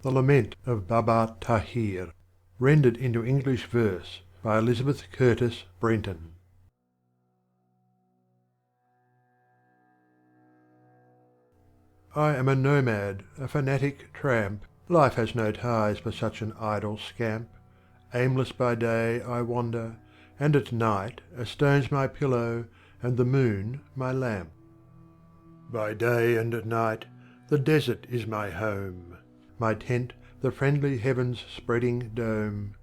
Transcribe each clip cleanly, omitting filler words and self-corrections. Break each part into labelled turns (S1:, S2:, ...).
S1: The Lament of Baba Tahir, rendered into English verse by Elizabeth Curtis Brenton. I am a nomad, a fanatic tramp. Life has no ties for such an idle scamp. Aimless by day I wander, and at night a stone's my pillow, and the moon my lamp. By day and at night the desert is my home, my tent the friendly heaven's spreading dome.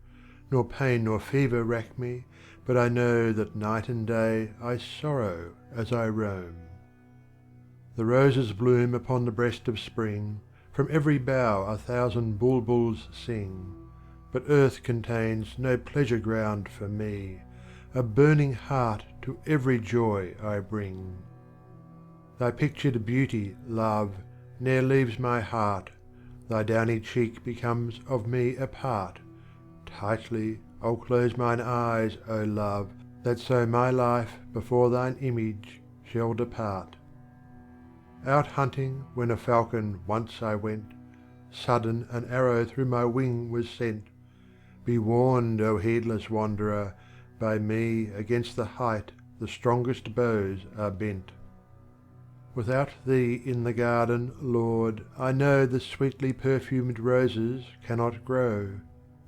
S1: Nor pain nor fever rack me, but I know that night and day I sorrow as I roam. The roses bloom upon the breast of spring, from every bough 1,000 bulbuls sing, but earth contains no pleasure ground for me, a burning heart to every joy I bring. Thy pictured beauty, love, ne'er leaves my heart, thy downy cheek becomes of me a part. Tightly I'll close mine eyes, O love, that so my life before thine image shall depart. Out hunting when a falcon once I went, sudden an arrow through my wing was sent. Be warned, O heedless wanderer, by me against the height the strongest bows are bent. Without thee in the garden, Lord, I know the sweetly perfumed roses cannot grow,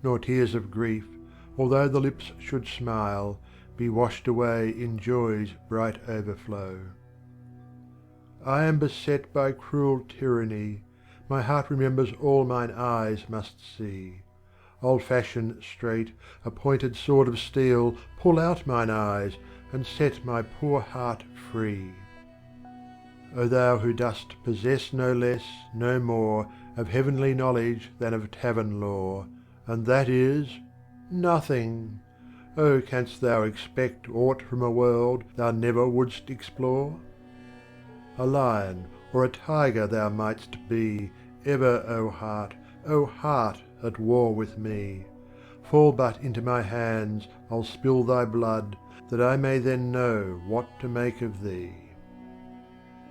S1: nor tears of grief, although the lips should smile, be washed away in joy's bright overflow. I am beset by cruel tyranny, my heart remembers all mine eyes must see. Old-fashioned straight, a pointed sword of steel, pull out mine eyes, and set my poor heart free. O thou who dost possess no less, no more, of heavenly knowledge than of tavern lore, and that is nothing! O canst thou expect aught from a world thou never wouldst explore? A lion or a tiger thou mightst be, ever, O heart at war with me. Fall but into my hands, I'll spill thy blood, that I may then know what to make of thee.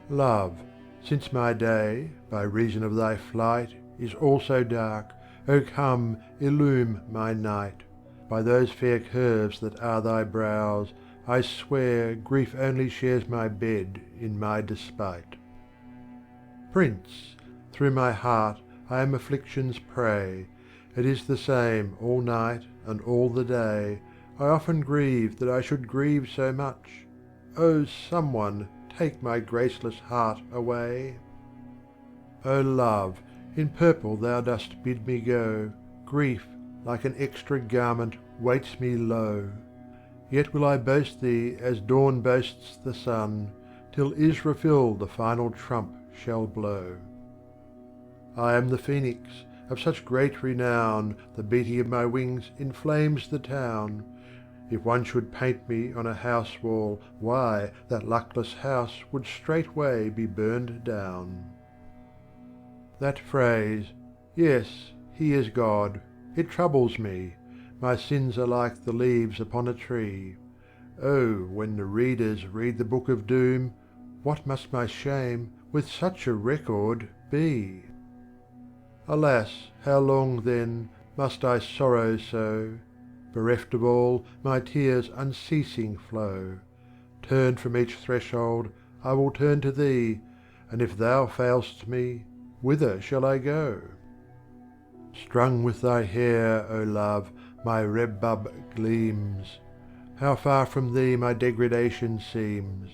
S1: Love, since my day, by reason of thy flight, is also dark, O come, illume my night. By those fair curves that are thy brows, I swear grief only shares my bed in my despite. Prince, through my heart I am affliction's prey, it is the same all night and all the day, I often grieve that I should grieve so much. O someone, take my graceless heart away. O love, in purple thou dost bid me go, grief, like an extra garment, waits me low. Yet will I boast thee as dawn boasts the sun, till Israfil the final trump shall blow. I am the phoenix, of such great renown, the beating of my wings inflames the town. If one should paint me on a house wall, why, that luckless house would straightway be burned down. That phrase, yes, he is God, it troubles me, my sins are like the leaves upon a tree. Oh, when the readers read the book of doom, what must my shame with such a record be? Alas, how long then must I sorrow so? Bereft of all, my tears unceasing flow. Turned from each threshold, I will turn to thee, and if thou failst me, whither shall I go? Strung with thy hair, O love, my rebub gleams. How far from thee my degradation seems.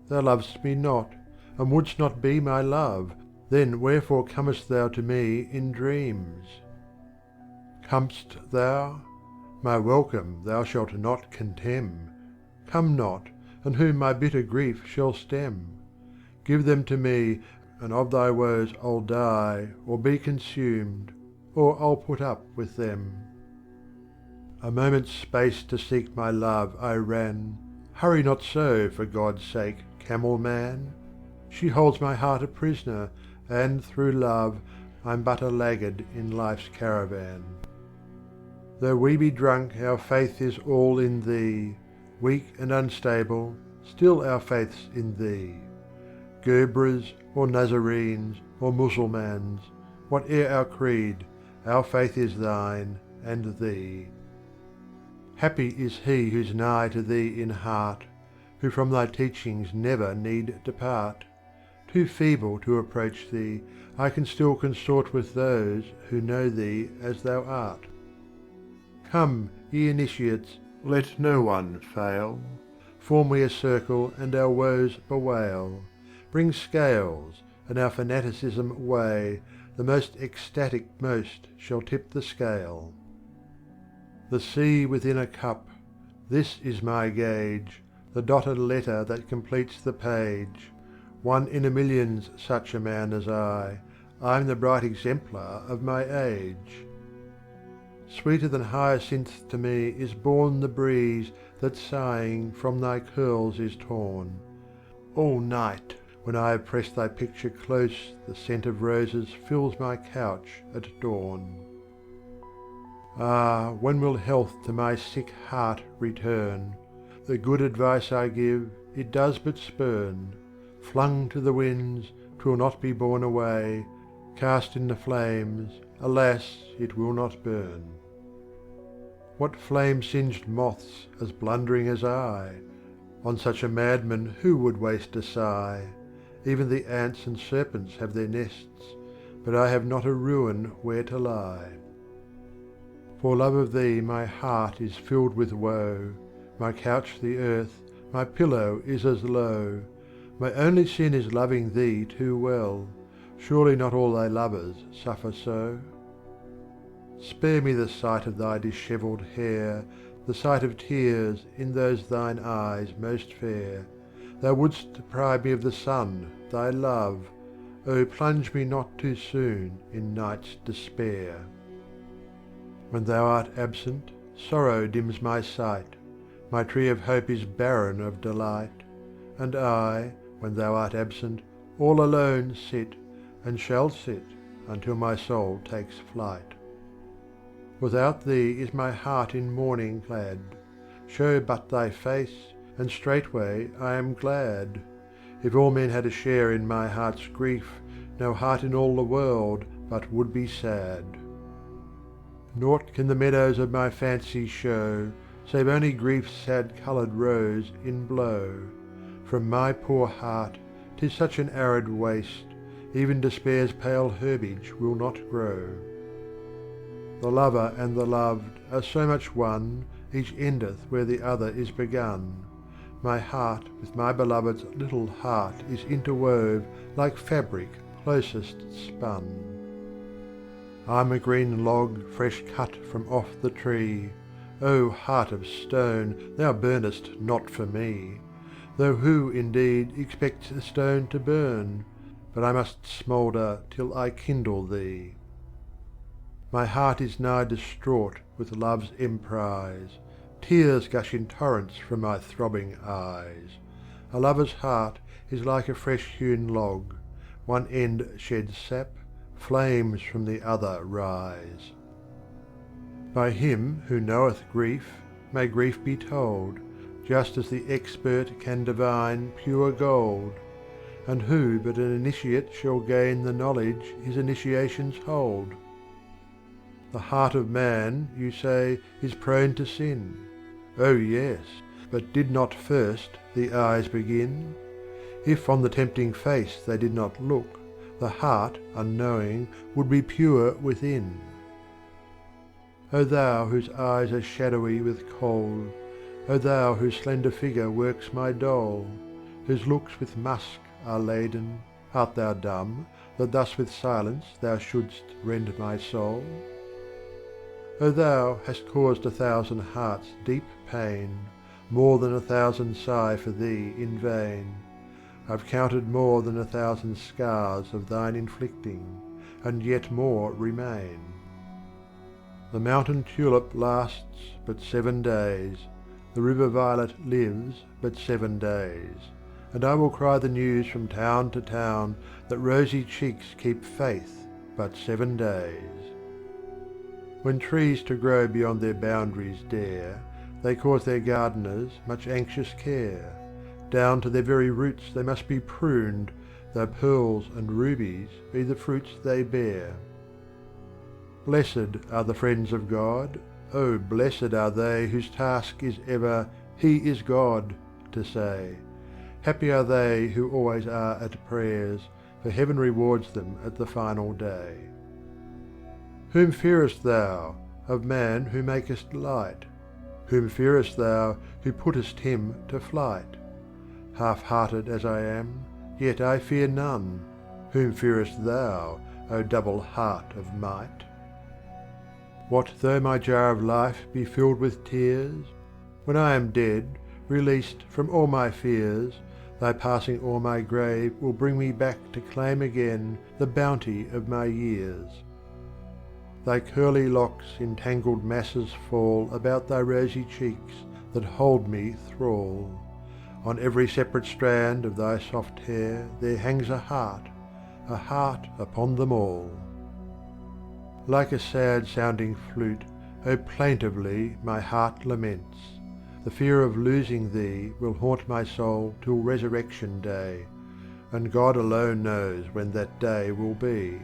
S1: Thou lovest me not, and wouldst not be my love, then wherefore comest thou to me in dreams? Comest thou? My welcome thou shalt not contemn. Come not, and whom my bitter grief shall stem? Give them to me, and of thy woes I'll die, or be consumed, or I'll put up with them. A moment's space to seek my love I ran. Hurry not so, for God's sake, camel man. She holds my heart a prisoner, and through love I'm but a laggard in life's caravan. Though we be drunk, our faith is all in thee. Weak and unstable, still our faith's in thee. Guebres or Nazarenes or Mussulmans, whate'er our creed, our faith is thine and thee. Happy is he who's nigh to thee in heart, who from thy teachings never need depart. Too feeble to approach thee, I can still consort with those who know thee as thou art. Come, ye initiates, let no one fail. Form we a circle and our woes bewail. Bring scales, and our fanaticism weigh, the most ecstatic most shall tip the scale. The sea within a cup, this is my gauge, the dotted letter that completes the page. One in a million's such a man as I'm the bright exemplar of my age. Sweeter than hyacinth to me is born the breeze that sighing from thy curls is torn. All night, when I have pressed thy picture close, the scent of roses fills my couch at dawn. Ah, when will health to my sick heart return? The good advice I give, it does but spurn. Flung to the winds, 'twill not be borne away, cast in the flames, alas, it will not burn. What flame-singed moths as blundering as I? On such a madman who would waste a sigh? Even the ants and serpents have their nests, but I have not a ruin where to lie. For love of thee my heart is filled with woe, my couch the earth, my pillow is as low. My only sin is loving thee too well, surely not all thy lovers suffer so? Spare me the sight of thy dishevelled hair, the sight of tears in those thine eyes most fair. Thou wouldst deprive me of the sun, thy love, oh plunge me not too soon in night's despair. When thou art absent, sorrow dims my sight, my tree of hope is barren of delight, and I, when thou art absent, all alone sit, and shall sit until my soul takes flight. Without thee is my heart in mourning clad, show but thy face, and straightway I am glad. If all men had a share in my heart's grief, no heart in all the world but would be sad. Naught can the meadows of my fancy show, save only grief's sad coloured rose in blow. From my poor heart, 'tis such an arid waste, even despair's pale herbage will not grow. The lover and the loved are so much one, each endeth where the other is begun. My heart with my beloved's little heart is interwove like fabric closest spun. I'm a green log fresh cut from off the tree, O heart of stone, thou burnest not for me, though who, indeed, expects a stone to burn? But I must smoulder till I kindle thee. My heart is nigh distraught with love's emprise, tears gush in torrents from my throbbing eyes. A lover's heart is like a fresh hewn log, one end sheds sap, flames from the other rise. By him who knoweth grief, may grief be told, just as the expert can divine pure gold. And who but an initiate shall gain the knowledge his initiations hold? The heart of man, you say, is prone to sin. Oh yes, but did not first the eyes begin? If on the tempting face they did not look, the heart, unknowing, would be pure within. O thou whose eyes are shadowy with cold, O thou whose slender figure works my dole, whose looks with musk are laden, art thou dumb, that thus with silence thou shouldst rend my soul? O thou hast caused 1,000 hearts deep pain, more than 1,000 sigh for thee in vain. I've counted more than 1,000 scars of thine inflicting, and yet more remain. The mountain tulip lasts but 7 days, the river violet lives but 7 days, and I will cry the news from town to town that rosy cheeks keep faith but 7 days. When trees to grow beyond their boundaries dare, they cause their gardeners much anxious care. Down to their very roots they must be pruned, though pearls and rubies be the fruits they bear. Blessed are the friends of God, oh blessed are they whose task is ever, He is God, to say. Happy are they who always are at prayers, for heaven rewards them at the final day. Whom fearest thou, of man who makest light? Whom fearest thou, who puttest him to flight? Half-hearted as I am, yet I fear none. Whom fearest thou, O double heart of might? What though my jar of life be filled with tears? When I am dead, released from all my fears, thy passing o'er my grave will bring me back to claim again the bounty of my years. Thy curly locks in tangled masses fall about thy rosy cheeks that hold me thrall. On every separate strand of thy soft hair there hangs a heart upon them all. Like a sad-sounding flute, O plaintively my heart laments. The fear of losing thee will haunt my soul till resurrection day, and God alone knows when that day will be.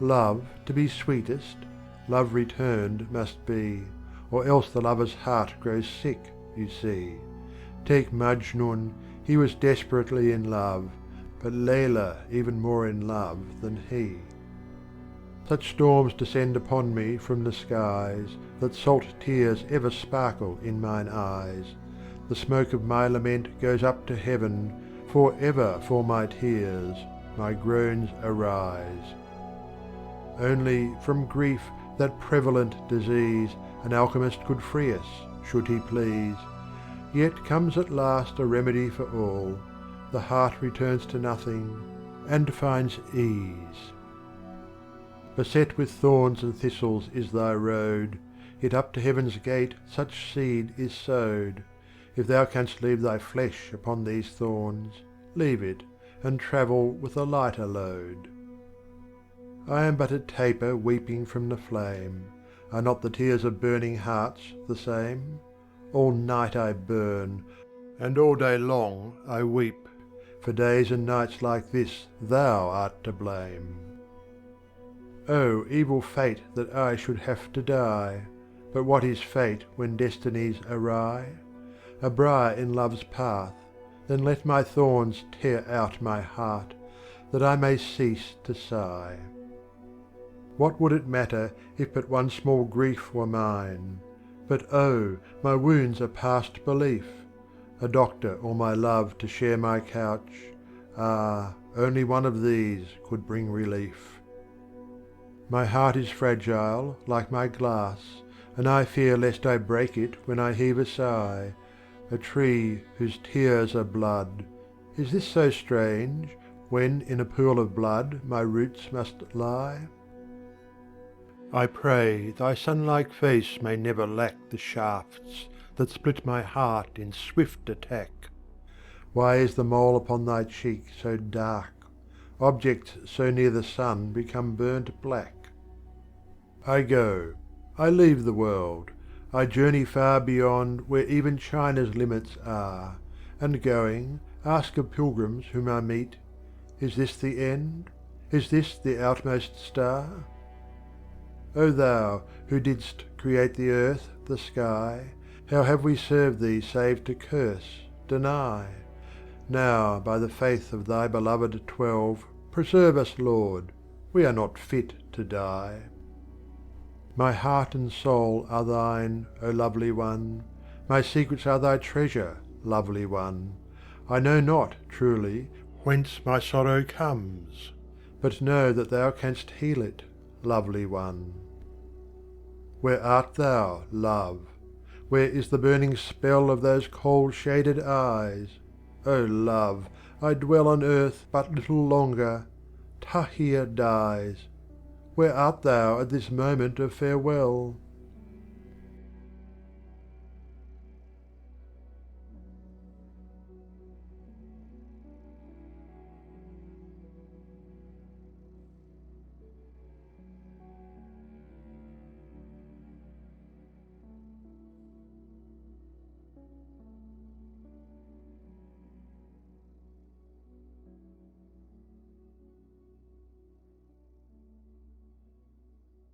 S1: Love to be sweetest, love returned must be, or else the lover's heart grows sick, you see. Take Majnun, he was desperately in love, but Layla even more in love than he. Such storms descend upon me from the skies, that salt tears ever sparkle in mine eyes. The smoke of my lament goes up to heaven, for ever for my tears my groans arise. Only from grief, that prevalent disease, an alchemist could free us, should he please. Yet comes at last a remedy for all, the heart returns to nothing, and finds ease. Beset with thorns and thistles is thy road, yet up to heaven's gate such seed is sowed. If thou canst leave thy flesh upon these thorns, leave it, and travel with a lighter load. I am but a taper weeping from the flame. Are not the tears of burning hearts the same? All night I burn, and all day long I weep. For days and nights like this thou art to blame. Oh, evil fate that I should have to die! But what is fate when destinies awry? A briar in love's path, then let my thorns tear out my heart, that I may cease to sigh. What would it matter if but one small grief were mine? But oh, my wounds are past belief. A doctor or my love to share my couch, ah, only one of these could bring relief. My heart is fragile, like my glass, and I fear lest I break it when I heave a sigh. A tree whose tears are blood. Is this so strange, when in a pool of blood my roots must lie? I pray thy sun-like face may never lack the shafts that split my heart in swift attack. Why is the mole upon thy cheek so dark? Objects so near the sun become burnt black. I go, I leave the world, I journey far beyond where even China's limits are, and going, ask of pilgrims whom I meet, is this the end? Is this the outmost star? O thou, who didst create the earth, the sky, how have we served thee save to curse, deny? Now, by the faith of thy beloved 12, preserve us, Lord, we are not fit to die. My heart and soul are thine, O lovely one, my secrets are thy treasure, lovely one. I know not, truly, whence my sorrow comes, but know that thou canst heal it, lovely one. Where art thou, love? Where is the burning spell of those cold shaded eyes? O love, I dwell on earth but little longer. Tahir dies. Where art thou at this moment of farewell?